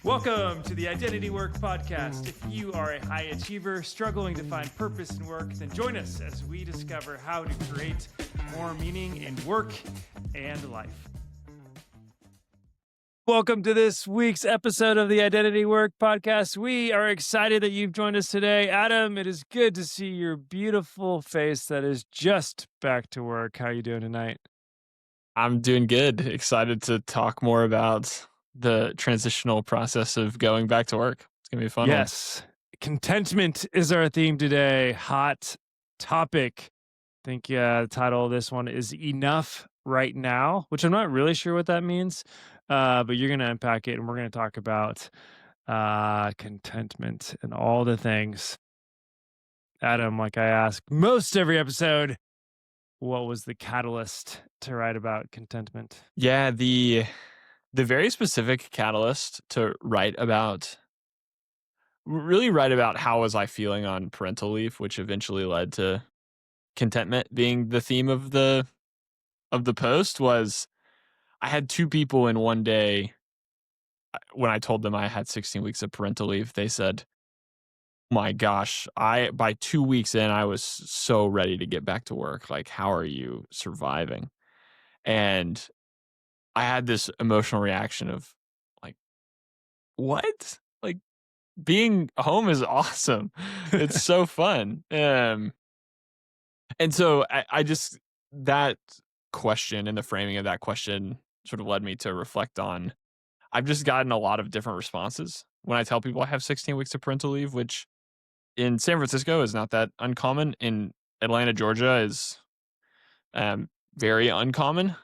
Welcome to the Identity Work Podcast. If you are a high achiever struggling to find purpose in work, then join us as we discover how to create more meaning in work and life. Welcome to this week's episode of the Identity Work Podcast. We are excited that you've joined us today. Adam, it is good to see your beautiful face that is just back to work. How are you doing tonight? I'm doing good. Excited to talk more about the transitional process of going back to work. It's going to be a fun one. Yes. Contentment is our theme today. Hot topic. I think the title of this one is Enough Right Now, which I'm not really sure what that means, but you're going to unpack it and we're going to talk about contentment and all the things. Adam, like I ask most every episode, what was the catalyst to write about contentment? Yeah, the very specific catalyst to write about how was I feeling on parental leave, which eventually led to contentment being the theme of the post. Was I had two people in one day when I told them I had 16 weeks of parental leave, they said, my gosh, by 2 weeks in, I was so ready to get back to work. Like, how are you surviving? And I had this emotional reaction of like, what? Like, being home is awesome. It's so fun. And so I just, that question and the framing of that question sort of led me to reflect on, I've just gotten a lot of different responses when I tell people I have 16 weeks of parental leave, which in San Francisco is not that uncommon. In Atlanta, Georgia is very uncommon.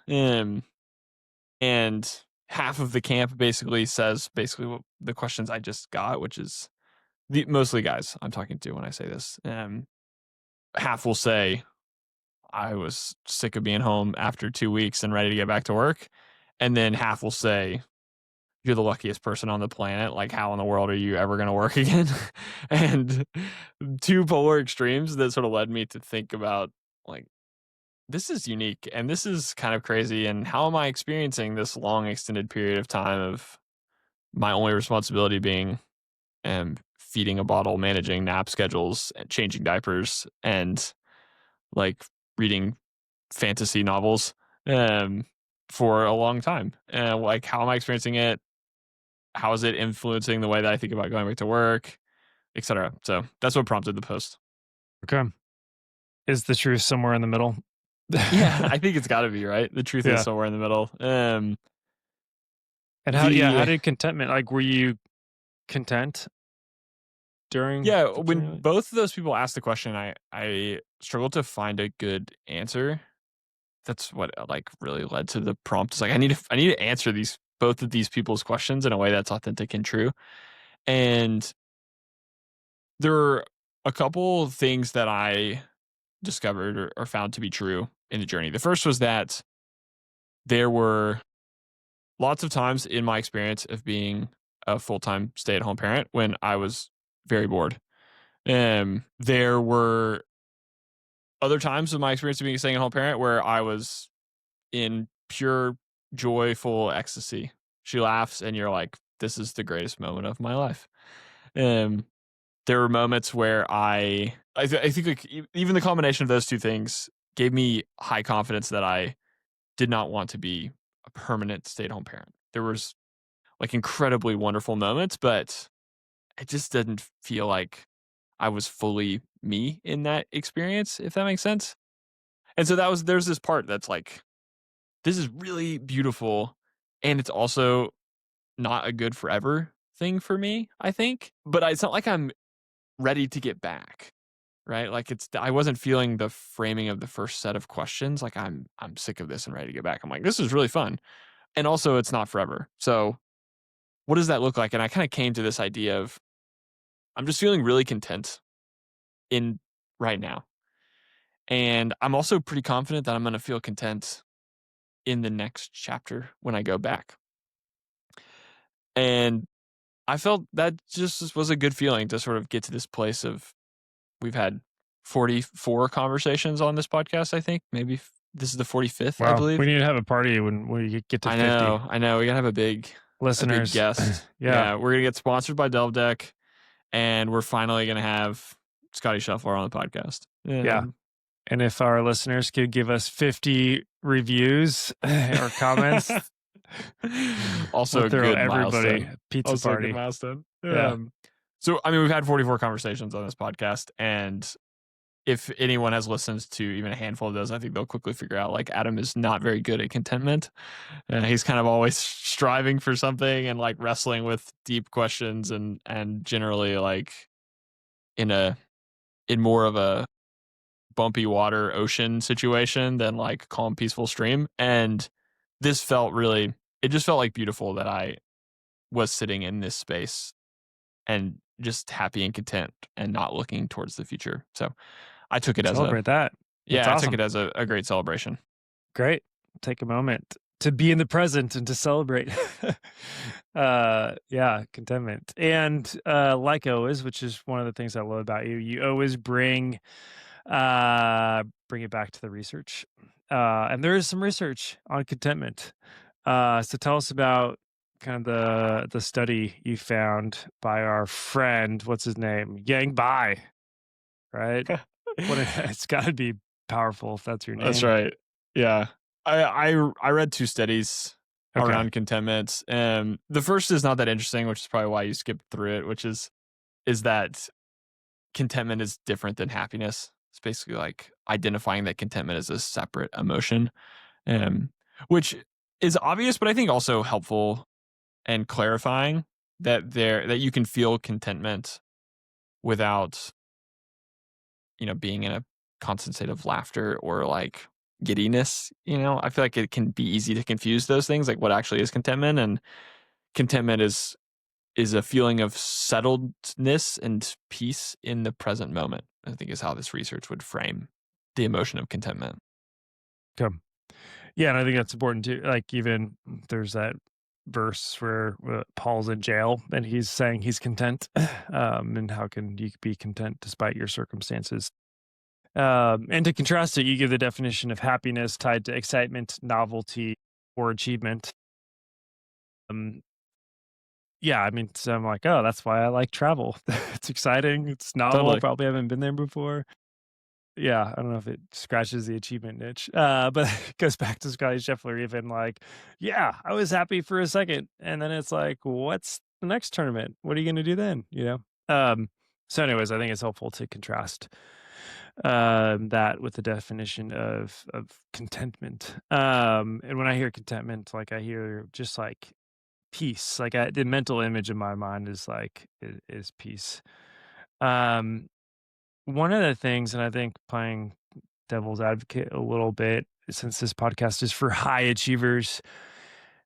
And half of the camp basically says what the questions I just got, which is mostly guys I'm talking to when I say this. Half will say, I was sick of being home after 2 weeks and ready to get back to work. And then half will say, you're the luckiest person on the planet. Like, how in the world are you ever going to work again? And two polar extremes that sort of led me to think about, like, this is unique and this is kind of crazy. And how am I experiencing this long extended period of time of my only responsibility being feeding a bottle, managing nap schedules, and changing diapers, and like reading fantasy novels for a long time? And like, how am I experiencing it? How is it influencing the way that I think about going back to work, etc.? So that's what prompted the post. Okay. Is the truth somewhere in the middle? Yeah, I think it's got to be, right? The truth Yeah. is somewhere in the middle. And how did contentment, like, were you content during? Yeah, when both of those people asked the question, I struggled to find a good answer. That's what like really led to the prompt. It's like I need to answer both of these people's questions in a way that's authentic and true. And there are a couple things that I discovered or found to be true in the journey. The first was that there were lots of times in my experience of being a full-time stay-at-home parent when I was very bored. There were other times of my experience of being a stay-at-home parent where I was in pure joyful ecstasy. She laughs and you're like, this is the greatest moment of my life. There were moments where I think like even the combination of those two things gave me high confidence that I did not want to be a permanent stay-at-home parent. There was like incredibly wonderful moments, but it just didn't feel like I was fully me in that experience, if that makes sense. And so there's this part that's like, this is really beautiful, and it's also not a good forever thing for me, I think. But it's not like I'm ready to get back, right? Like I wasn't feeling the framing of the first set of questions. Like I'm sick of this and ready to get back. I'm like, this is really fun. And also it's not forever. So what does that look like? And I kind of came to this idea of, I'm just feeling really content in right now. And I'm also pretty confident that I'm going to feel content in the next chapter when I go back. And I felt that just was a good feeling to sort of get to this place of, we've had 44 conversations on this podcast, I think. Maybe this is the 45th, wow, I believe. we need to have a party when we get to 50. I know. We got to have a big a big Listeners. guest. Yeah. Yeah, we're gonna get sponsored by Delve Deck, and we're finally gonna have Scotty Shuffler on the podcast. Yeah. And if our listeners could give us 50 reviews or comments, we'll Also a throw good everybody milestone. a pizza Also a good party. milestone. Yeah. So I mean, we've had 44 conversations on this podcast, and if anyone has listened to even a handful of those, I think they'll quickly figure out like Adam is not very good at contentment. And he's kind of always striving for something and like wrestling with deep questions and generally like in a in more of a bumpy water ocean situation than like calm peaceful stream. And this felt really it just felt like beautiful that I was sitting in this space and just happy and content and not looking towards the future. So I took it as a Celebrate that. That's yeah, I took it awesome. as a great celebration. Great. Take a moment to be in the present and to celebrate. Yeah, contentment. And like always, which is one of the things I love about you, you always bring it back to the research. And there is some research on contentment. So tell us about kind of the study you found by our friend, what's his name? Yang Bai, right? It's got to be powerful if that's your That's name. right. Yeah. I read 2 studies Okay. around contentment. The first is not that interesting, which is probably why you skipped through it, which is that contentment is different than happiness. It's basically like identifying that contentment as a separate emotion, um, which is obvious, but I think also helpful and clarifying that you can feel contentment without, being in a constant state of laughter or like giddiness. I feel like it can be easy to confuse those things, like what actually is contentment. And contentment is a feeling of settledness and peace in the present moment, I think is how this research would frame the emotion of contentment. Okay. Yeah, and I think that's important too. Like even there's that verse where Paul's in jail and he's saying he's content. And how can you be content despite your circumstances? And to contrast it, you give the definition of happiness tied to excitement, novelty, or achievement. Um, yeah, I mean, so I'm like, oh, that's why I like travel. It's exciting. It's novel. Totally. Probably haven't been there before. Yeah, I don't know if it scratches the achievement niche, but it goes back to Scotty Scheffler even like, yeah, I was happy for a second, and then it's like, what's the next tournament? What are you gonna do then? So anyways, I think it's helpful to contrast that with the definition of contentment. And when I hear contentment, like I hear just like peace. Like the mental image in my mind is like is peace. Um, One of the things, and I think playing devil's advocate a little bit, since this podcast is for high achievers,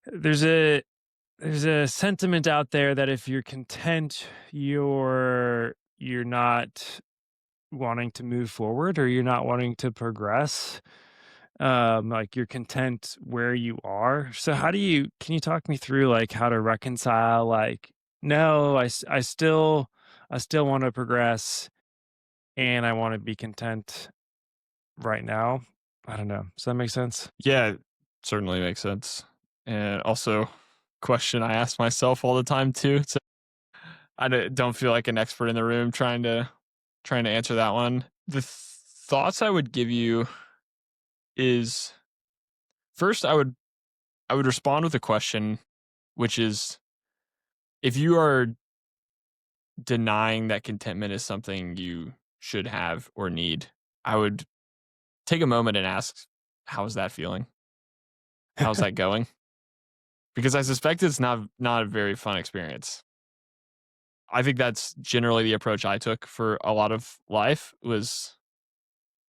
there's a there's a sentiment out there that if you're content, you're not wanting to move forward or you're not wanting to progress. Like you're content where you are. So can you talk me through like how to reconcile like, no, I still want to progress and I want to be content right now. I don't know. Does that make sense? Yeah, it certainly makes sense. And also, question I ask myself all the time too. So don't feel like an expert in the room trying to answer that one. The thoughts I would give you is first I would respond with a question, which is if you are denying that contentment is something you should have or need, I would take a moment and ask, how's that feeling? How's that going? Because I suspect it's not a very fun experience. I think that's generally the approach I took for a lot of life was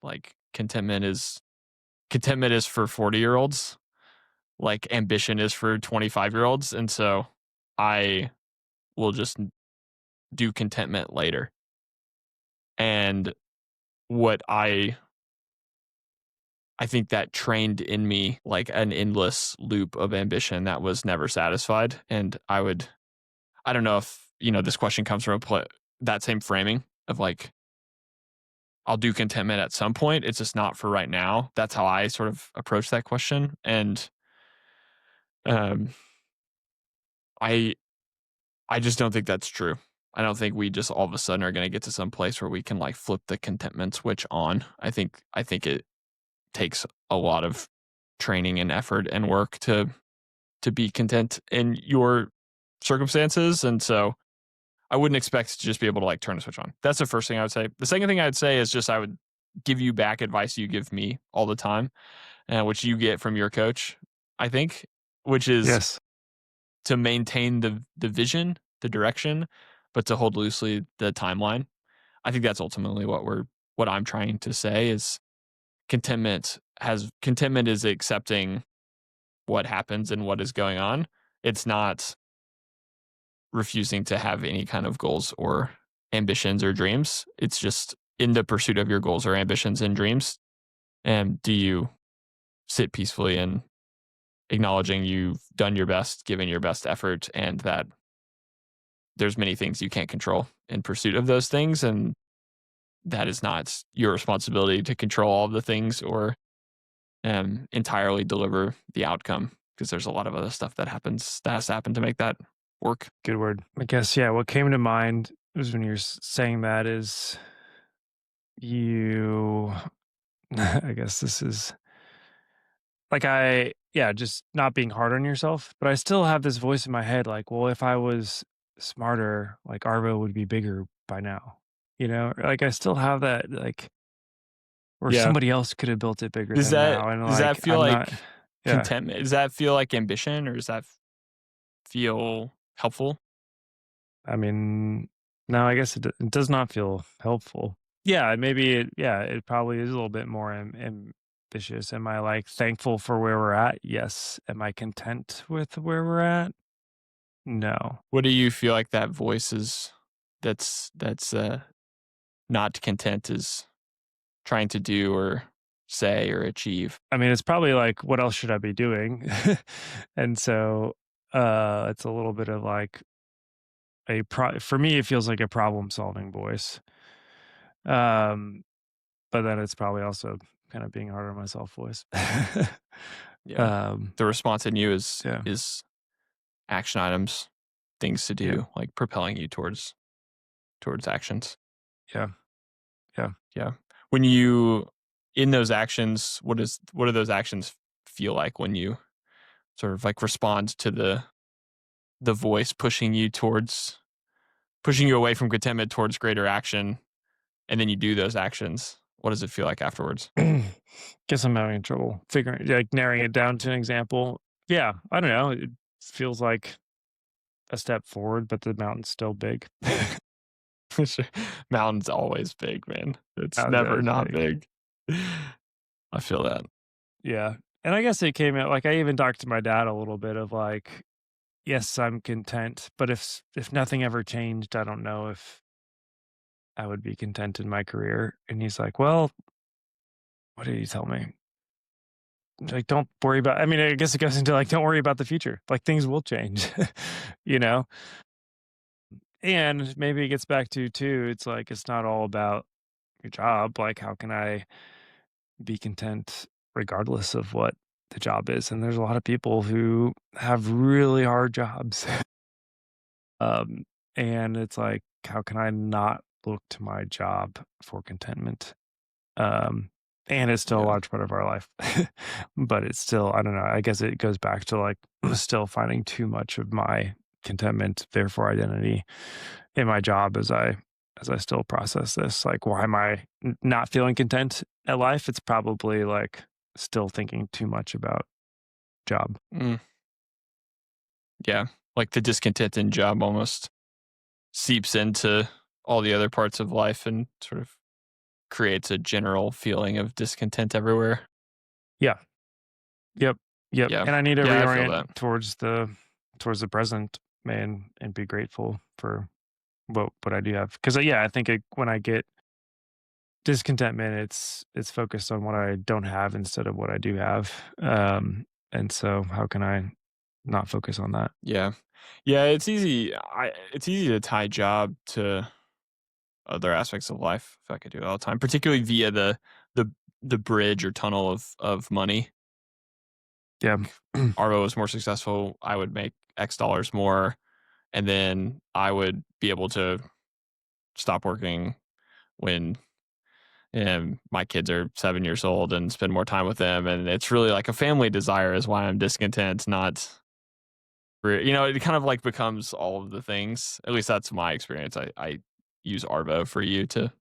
like contentment is for 40-year-olds, like ambition is for 25-year-olds. And so I will just do contentment later. And what I think that trained in me like an endless loop of ambition that was never satisfied. And I don't know if, this question comes from that same framing of like, I'll do contentment at some point. It's just not for right now. That's how I sort of approach that question. And um, I I just don't think that's true. I don't think we just all of a sudden are gonna get to some place where we can, like, flip the contentment switch on. I think it takes a lot of training and effort and work to be content in your circumstances, and so I wouldn't expect to just be able to, like, turn a switch on. That's the first thing I would say. The second thing I'd say is just I would give you back advice you give me all the time, which you get from your coach, I think, which is Yes. to maintain the vision, the direction, but to hold loosely the timeline. I think that's ultimately what I'm trying to say is contentment is accepting what happens and what is going on. It's not refusing to have any kind of goals or ambitions or dreams. It's just in the pursuit of your goals or ambitions and dreams. And do you sit peacefully and acknowledging you've done your best, given your best effort, and that there's many things you can't control in pursuit of those things. And that is not your responsibility to control all of the things or entirely deliver the outcome because there's a lot of other stuff that has to happen to make that work. Good word. I guess, yeah, what came to mind was when you're saying that is you, I guess this is like yeah, just not being hard on yourself. But I still have this voice in my head like, well, if I was smarter, like Arvo would be bigger by now, Like I still have that, like, or Yeah. somebody else could have built it bigger Does than that now. And does that like, feel I'm not, like yeah. contentment? Does that feel like ambition, or does that feel helpful? I mean, no, I guess it does not feel helpful. Yeah, maybe yeah, it probably is a little bit more ambitious. Am I like thankful for where we're at? Yes. Am I content with where we're at? No. What do you feel like that voice is that's not content is trying to do or say or achieve? I mean, it's probably like, what else should I be doing? And so it's a little bit of like for me, it feels like a problem solving voice. Um, but then it's probably also kind of being hard on myself voice. Yeah. um, The response in you is yeah, is action items, things to yeah, do, like propelling you towards actions. yeah, yeah. Yeah. When you in those actions, what do those actions feel like when you sort of like respond to the voice pushing you away from contentment towards greater action, and then you do those actions? What does it feel like afterwards? Guess I'm having trouble figuring, like, narrowing it down to an example. Yeah, I don't know. It feels like a step forward, but the mountain's still big. Sure. Mountain's always big, man. It's Mountain's never always not big. big. I feel that. Yeah. And I guess it came out like I even talked to my dad a little bit of like, yes, I'm content, but if nothing ever changed, I don't know if I would be content in my career. And he's like, well, what did he tell me? Like, don't worry about, I mean, I guess it goes into like, don't worry about the future. Like things will change, you know? And maybe it gets back to too, it's like it's not all about your job. Like, how can I be content regardless of what the job is? And there's a lot of people who have really hard jobs. um, and it's like, how can I not look to my job for contentment? Um, and it's still a Yeah. large part of our life, but it's still, I don't know. I guess it goes back to like still finding too much of my contentment, therefore identity in my job as I still process this. Like, why am I not feeling content at life? It's probably like still thinking too much about job. Mm, yeah. Like the discontent in job almost seeps into all the other parts of life and sort of creates a general feeling of discontent everywhere. Yeah. Yep. Yep. Yeah. And I need to Yeah, I feel reorient that. towards the present, man, and be grateful for what I do have. Because yeah, I think when I get discontentment, it's focused on what I don't have instead of what I do have. And so how can I not focus on that? Yeah. Yeah, it's easy to tie job to other aspects of life. If I could do it all the time, particularly via the the bridge or tunnel of money. Yeah. Arvo was more successful, I would make X dollars more, and then I would be able to stop working when my kids are 7 years old and spend more time with them. And it's really like a family desire is why I'm discontent, not it kind of like becomes all of the things. At least that's my experience. I use Arvo for you to,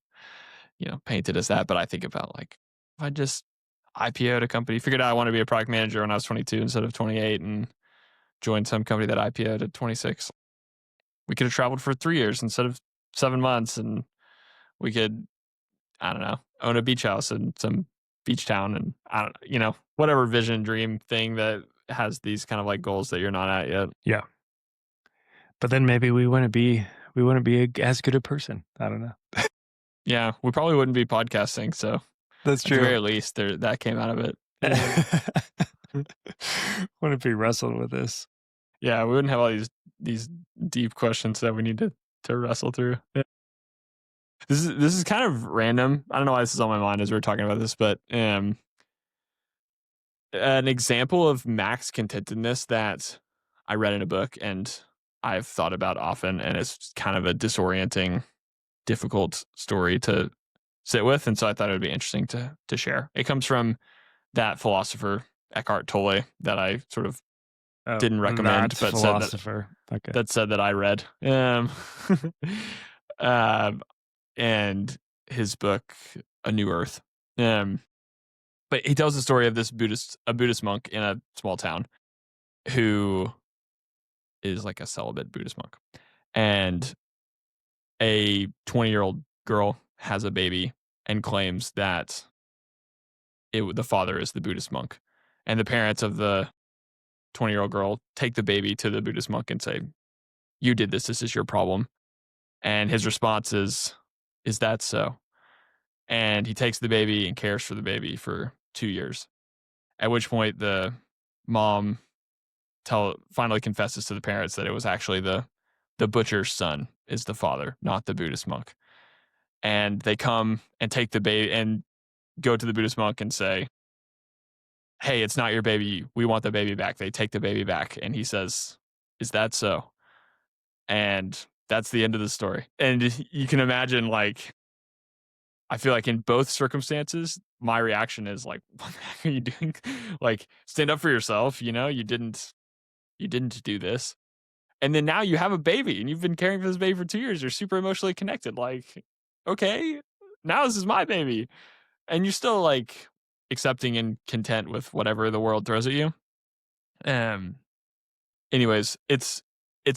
paint it as that. But I think about like, if I just IPO'd a company, figured out I want to be a product manager when I was 22 instead of 28 and joined some company that IPO'd at 26, we could have traveled for 3 years instead of 7 months. And we could, I don't know, own a beach house in some beach town. And I don't know, whatever vision, dream thing that has these kind of like goals that you're not at yet. Yeah. But then maybe we wouldn't be as good a person. I don't know. Yeah, we probably wouldn't be podcasting. So That's at the true. very least, that came out of it. Yeah. Wouldn't be wrestling with this. Yeah, we wouldn't have all these deep questions that we need to wrestle through. Yeah. This is kind of random. I don't know why this is on my mind as we're talking about this, but an example of max contentedness that I read in a book and I've thought about often, and it's kind of a disorienting, difficult story to sit with, and so I thought it would be interesting to share. It comes from that philosopher Eckhart Tolle that I sort of Oh, didn't recommend, that but said philosopher. Okay. that I read. Um, and his book A New Earth. Um, but he tells the story of a Buddhist monk in a small town who is like a celibate Buddhist monk, and a 20-year-old girl has a baby and claims that the father is the Buddhist monk, and the parents of the 20-year-old girl take the baby to the Buddhist monk and say, "You did this. This is your problem." And his response is that so? And he takes the baby and cares for the baby for 2 years. At which point the mom finally confesses to the parents that it was actually the butcher's son is the father, not the Buddhist monk. And they come and take the baby and go to the Buddhist monk and say, "Hey, it's not your baby. We want the baby back." They take the baby back, and he says, "Is that so?" And that's the end of the story. And you can imagine, like, I feel like in both circumstances, my reaction is like, "What the heck are you doing? Like, stand up for yourself. You didn't do this, and then now you have a baby, and you've been caring for this baby for 2 years. You're super emotionally connected. Like, okay, now this is my baby, and you're still like accepting and content with whatever the world throws at you." Um. Anyways, it's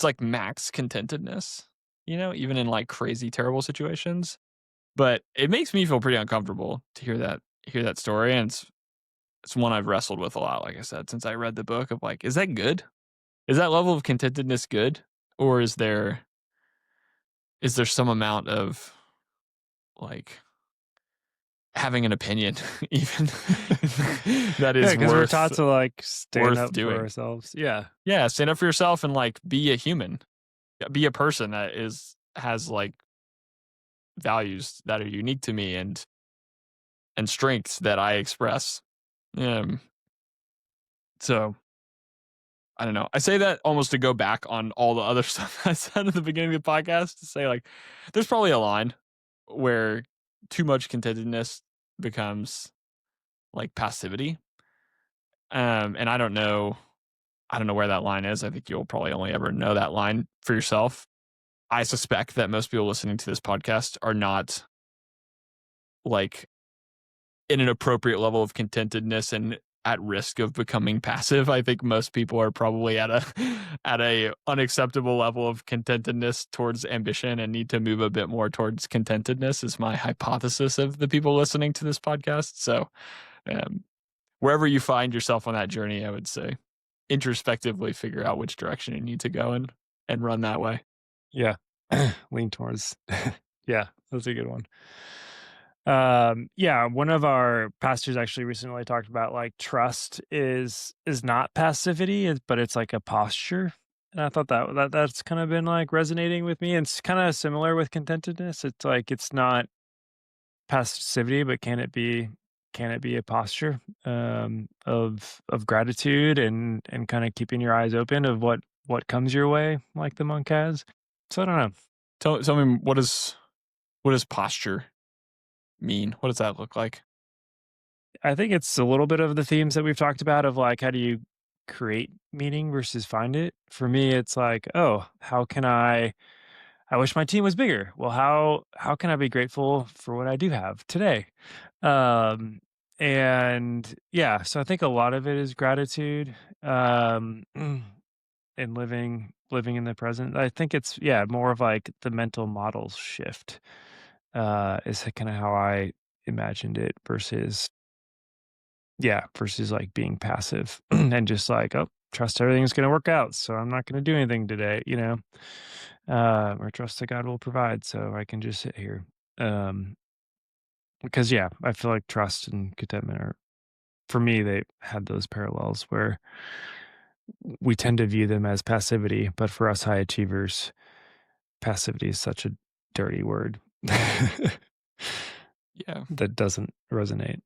like max contentedness, even in like crazy terrible situations. But it makes me feel pretty uncomfortable to hear that story, and it's one I've wrestled with a lot, like I said, since I read the book of like, is that good? Is that level of contentedness good? Or is there some amount of like having an opinion even that Yeah, is because we're taught to like stand worth up for doing? ourselves. Yeah. Yeah, stand up for yourself and like be a human. Yeah, be a person that has like values that are unique to me and strengths that I express. Um so I don't know. I say that almost to go back on all the other stuff I said at the beginning of the podcast to say, like, there's probably a line where too much contentedness becomes like passivity. And I don't know where that line is. I think you'll probably only ever know that line for yourself. I suspect that most people listening to this podcast are not like in an appropriate level of contentedness and at risk of becoming passive. I think most people are probably at a at a unacceptable level of contentedness towards ambition and need to move a bit more towards contentedness is my hypothesis of the people listening to this podcast. So um, wherever you find yourself on that journey, I would say introspectively figure out which direction you need to go and run that way. Yeah. Lean towards. Yeah, that's a good one. Yeah, one of our pastors actually recently talked about like trust is not passivity, but it's like a posture. And I thought that's kind of been like resonating with me. And it's kind of similar with contentedness. It's like it's not passivity, but can it be a posture of gratitude and kind of keeping your eyes open of what comes your way, like the monk has. So I don't know. Tell me what does posture mean? What does that look like? I think it's a little bit of the themes that we've talked about of like how do you create meaning versus find it. For me, it's like, oh, how can I wish my team was bigger. Well, how can I be grateful for what I do have today? Um and yeah, so I think a lot of it is gratitude and living in the present. I think it's yeah, more of like the mental models shift is kind of how I imagined it versus yeah, versus like being passive and just like, oh, trust everything's going to work out. So I'm not going to do anything today, or trust that God will provide. So I can just sit here. Um, because yeah, I feel like trust and contentment are, for me, they had those parallels where we tend to view them as passivity, but for us high achievers, passivity is such a dirty word Yeah. that doesn't resonate.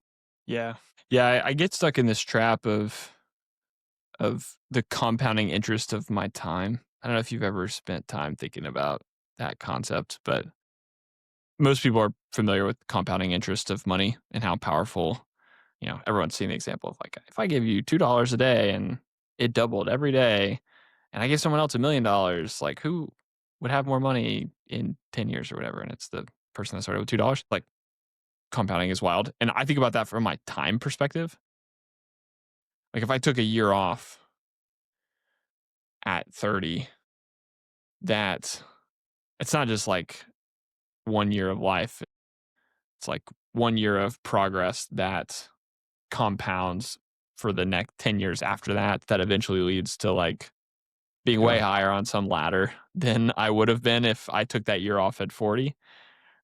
Yeah. Yeah, I get stuck in this trap of the compounding interest of my time. I don't know if you've ever spent time thinking about that concept, but most people are familiar with compounding interest of money and how powerful, everyone's seen the example of like, if I give you $2 a day and it doubled every day, and I give someone else $1 million, like who would have more money in 10 years or whatever? And it's the person that started with $2. Like compounding is wild. And I think about that from my time perspective. Like if I took a year off at 30, that it's not just like 1 year of life. It's like 1 year of progress that compounds for the next 10 years after that, that eventually leads to like being way Yeah. higher on some ladder than I would have been if I took that year off at 40,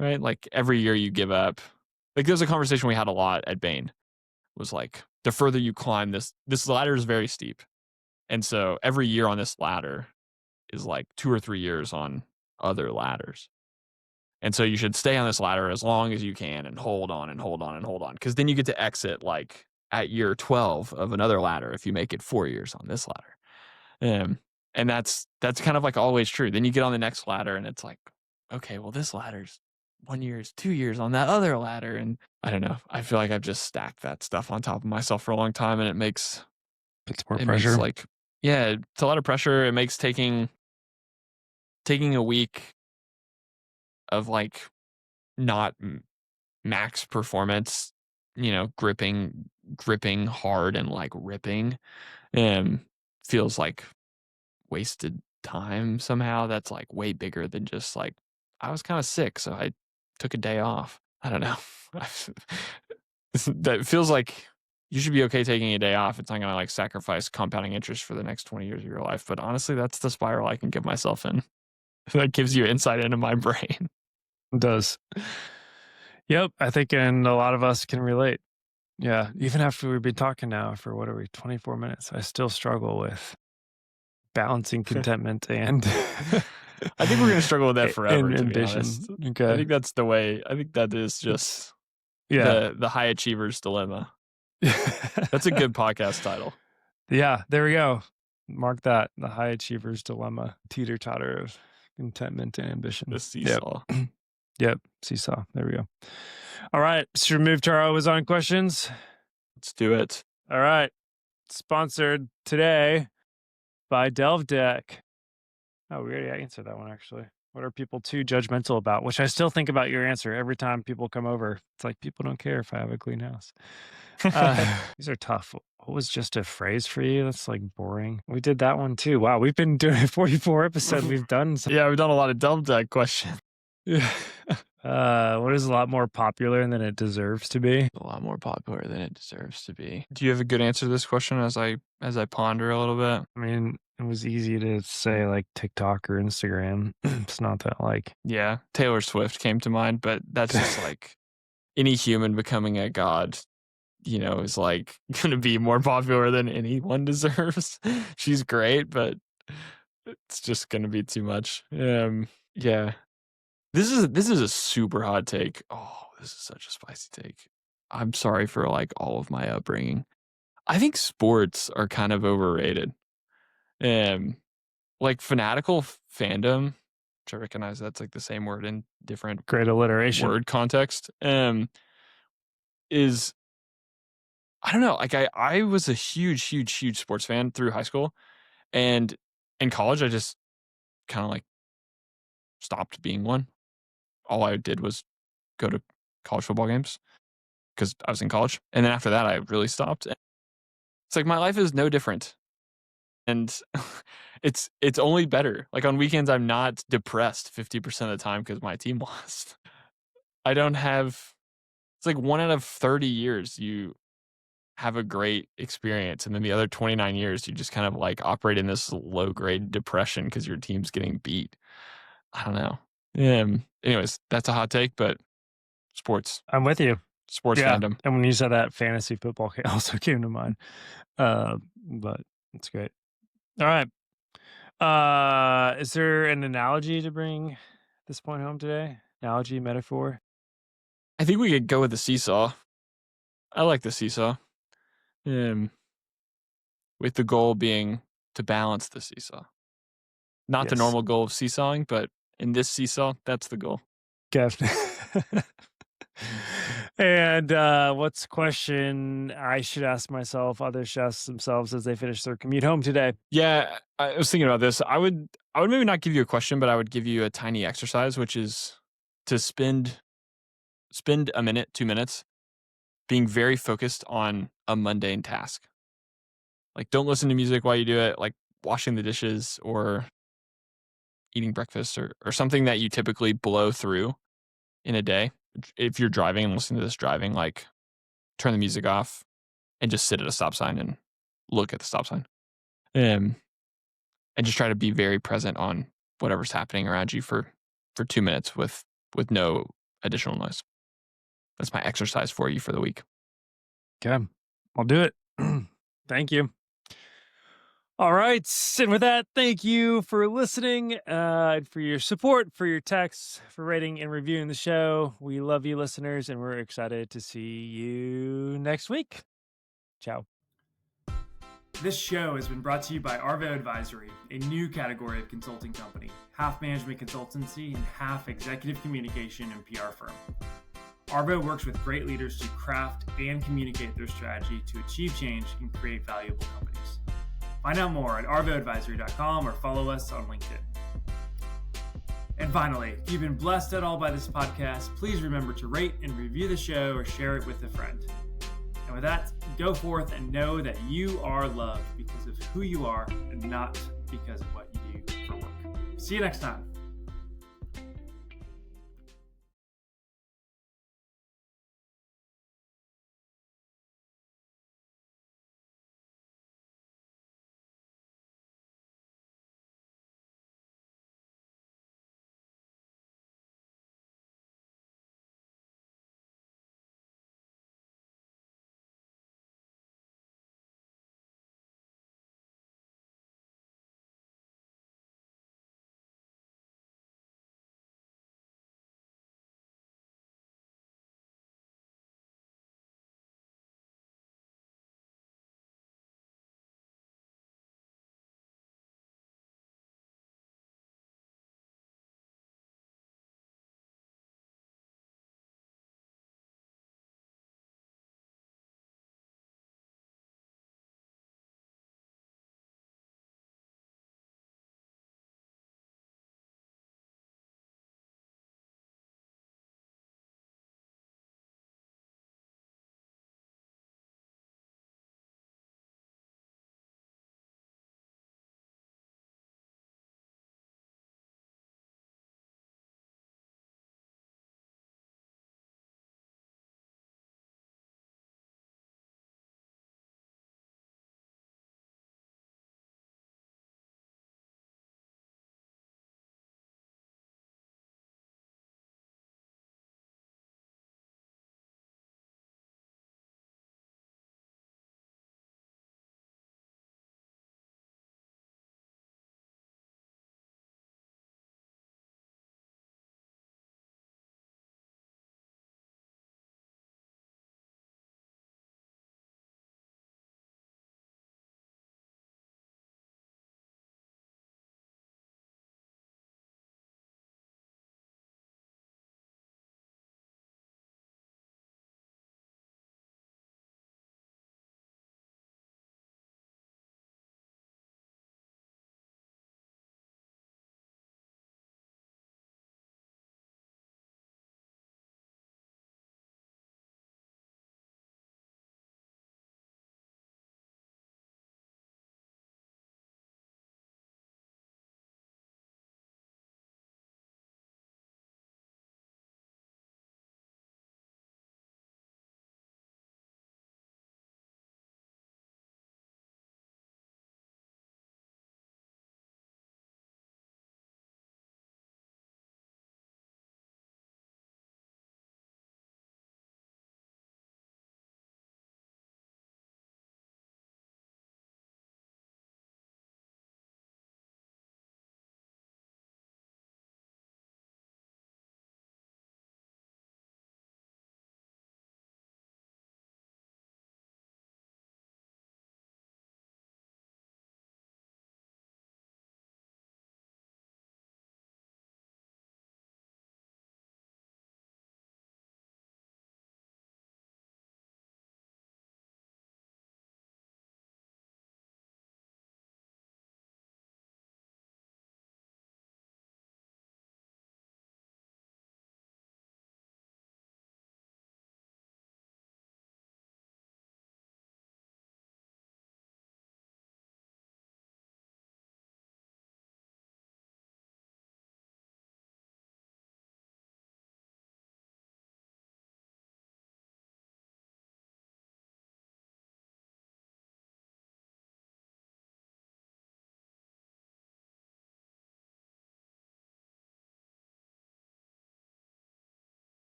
right? Like every year you give up. Like there's a conversation we had a lot at Bain was like the further you climb this ladder is very steep. And so every year on this ladder is like 2 or 3 years on other ladders. And so you should stay on this ladder as long as you can and hold on and hold on and hold on. Cause then you get to exit like at year 12 of another ladder if you make it 4 years on this ladder. Um, and that's kind of like always true. Then you get on the next ladder and it's like, okay, well, this ladder's 1 year is 2 years on that other ladder. And I don't know. I feel like I've just stacked that stuff on top of myself for a long time and It's more it makes pressure. like, yeah, it's a lot of pressure. It makes taking a week of like not max performance, gripping hard and like ripping, feels like wasted time somehow. That's like way bigger than just like I was kind of sick, so I took a day off. I don't know. That feels like you should be okay taking a day off. It's not gonna like sacrifice compounding interest for the next 20 years of your life. But honestly, that's the spiral I can get myself in. That gives you insight into my brain. It does. Yep, I think and a lot of us can relate. Yeah, even after we've been talking now for what are we, 24 minutes, I still struggle with balancing contentment and I think we're gonna struggle with that forever, and to be honest. ambition. Okay. I think that is It's just yeah. the high achiever's dilemma. That's a good podcast title. Yeah, there we go. Mark that, the high achiever's dilemma, teeter-totter of contentment and The ambition. Yep. seesaw. Yep, seesaw. There we go. All right, should we move to our always on questions? Let's do it. All right. Sponsored today by Delve Deck. Oh, we already answered that one actually. What are people too judgmental about? Which I still think about your answer every time people come over. It's like people don't care if I have a clean house. These are tough. What was just a phrase for you? That's like boring. We did that one too. Wow, we've been doing 44 episodes. We've done some. Yeah, we've done a lot of dumb deck questions. Yeah. What is a lot more popular than it deserves to be? A lot more popular than it deserves to be. Do you have a good answer to this question as I ponder a little bit? I mean, it was easy to say like TikTok or Instagram. It's not that like Yeah, Taylor Swift came to mind, but that's just like any human becoming a god, is like gonna be more popular than anyone deserves. She's great, but it's just gonna be too much. Yeah. This is a super hot take. Oh, this is such a spicy take. I'm sorry for like all of my upbringing. I think sports are kind of overrated. Um, like fanatical fandom, which I recognize that's like the same word in different Great alliteration. word context, is I don't know, like I was a huge sports fan through high school, and in college I just kind of like stopped being one. All I did was go to college football games because I was in college, and then after that I really stopped. It's like my life is no different, and it's only better. Like on weekends I'm not depressed 50% of the time because my team lost. I don't have it's like 1 out of 30 years you have a great experience, and then the other 29 years, you just kind of, like, operate in this low-grade depression because your team's getting beat. I don't know. Anyways, that's a hot take, but sports I'm with you. sports Yeah, fandom. and when you said that, fantasy football also came to mind. But it's great. All right. Is there an analogy to bring this point home today? Analogy, metaphor? I think we could go with the seesaw. I like the seesaw, um, with the goal being to balance the seesaw. Not the Yes. normal goal of seesawing, but in this seesaw, that's the goal. Definitely. And what's the question I should ask myself, others should ask themselves as they finish their commute home today? Yeah, I was thinking about this. I would maybe not give you a question, but I would give you a tiny exercise, which is to spend a minute, 2 minutes being very focused on a mundane task. Like don't listen to music while you do it, like washing the dishes or eating breakfast or something that you typically blow through in a day. If you're driving and listening to this driving, like turn the music off and just sit at a stop sign and look at the stop sign. Um, and just try to be very present on whatever's happening around you for 2 minutes with no additional noise. That's my exercise for you for the week. Okay, I'll do it. Thank you. All right. And with that, thank you for listening, for your support, for your texts, for rating and reviewing the show. We love you, listeners, and we're excited to see you next week. Ciao. This show has been brought to you by Arvo Advisory, a new category of consulting company, half management consultancy and half executive communication and PR firm. Arvo works with great leaders to craft and communicate their strategy to achieve change and create valuable companies. Find out more at arvoadvisory.com or follow us on LinkedIn. And finally, if you've been blessed at all by this podcast, please remember to rate and review the show or share it with a friend. And with that, go forth and know that you are loved because of who you are and not because of what you do for work. See you next time.